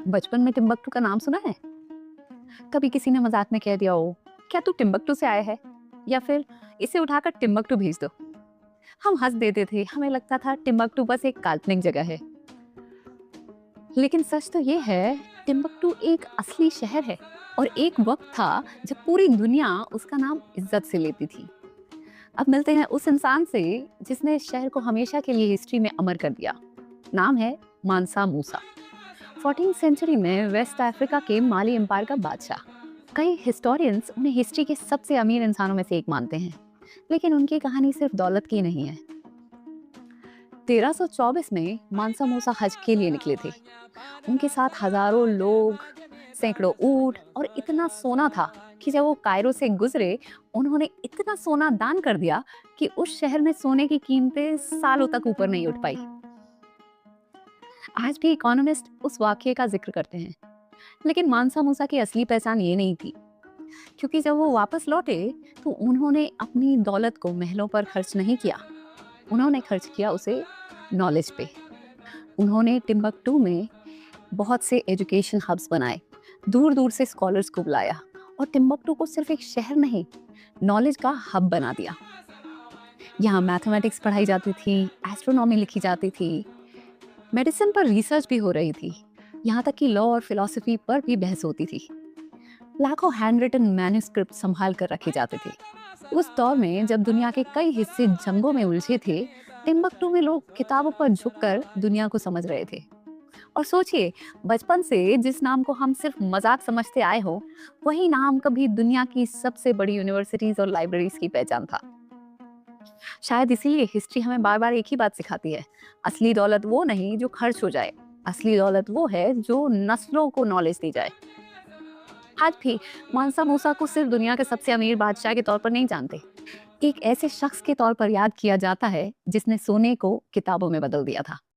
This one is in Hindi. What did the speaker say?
बचपन में टिम्बकटू का नाम सुना है? कभी किसी ने मजाक में कह दिया हो, क्या तू टिम्बकटू से आया है? या फिर इसे उठाकर टिम्बकटू भेज दो। हम हंस देते थे, हमें लगता था टिम्बकटू बस एक काल्पनिक जगह है। लेकिन सच तो ये है, टिम्बकटू एक असली शहर है। और एक वक्त था जब पूरी दुनिया उसका नाम इज्जत से लेती थी। अब मिलते हैं उस इंसान से जिसने इस शहर को हमेशा के लिए हिस्ट्री में अमर कर दिया। नाम है मानसा मूसा। 14th सेंचुरी में वेस्ट अफ्रीका के माली एम्पायर का बादशाह। कई हिस्टोरियंस उन्हें हिस्ट्री के सबसे अमीर इंसानों में से एक मानते हैं। लेकिन उनकी कहानी सिर्फ दौलत की नहीं है। 1324 में मानसा मूसा हज के लिए निकले थे। उनके साथ हजारों लोग, सैकड़ों ऊंट और इतना सोना था कि जब वो कायरो से गुजरे, उन्होंने इतना सोना दान कर दिया कि उस शहर में सोने की कीमतें सालों तक ऊपर नहीं उठ पाई। आज भी इकोनॉमिस्ट उस वाकये का जिक्र करते हैं। लेकिन मानसा मूसा की असली पहचान ये नहीं थी। क्योंकि जब वो वापस लौटे तो उन्होंने अपनी दौलत को महलों पर खर्च नहीं किया। उन्होंने खर्च किया उसे नॉलेज पे। उन्होंने टिम्बकटू में बहुत से एजुकेशन हब्स बनाए, दूर दूर से स्कॉलर्स को बुलाया और टिम्बकटू को सिर्फ एक शहर नहीं, नॉलेज का हब बना दिया। यहाँ मैथमेटिक्स पढ़ाई जाती थी, एस्ट्रोनॉमी लिखी जाती थी, मेडिसिन पर रिसर्च भी हो रही थी। यहाँ तक कि लॉ और फिलॉसफी पर भी बहस होती थी। लाखों हैंड रिटन मैन्युस्क्रिप्ट संभाल कर रखे जाते थे। उस दौर में जब दुनिया के कई हिस्से जंगों में उलझे थे, टिम्बकटू में लोग किताबों पर झुककर दुनिया को समझ रहे थे। और सोचिए, बचपन से जिस नाम को हम सिर्फ मजाक समझते आए हो, वही नाम कभी दुनिया की सबसे बड़ी यूनिवर्सिटीज और लाइब्रेरीज की पहचान था। शायद इसीलिए हिस्ट्री हमें बार बार एक ही बात सिखाती है, असली दौलत वो नहीं जो खर्च हो जाए, असली दौलत वो है जो नस्लों को नॉलेज दी जाए। आज भी मानसा मूसा को सिर्फ दुनिया के सबसे अमीर बादशाह के तौर पर नहीं जानते, एक ऐसे शख्स के तौर पर याद किया जाता है जिसने सोने को किताबों में बदल दिया था।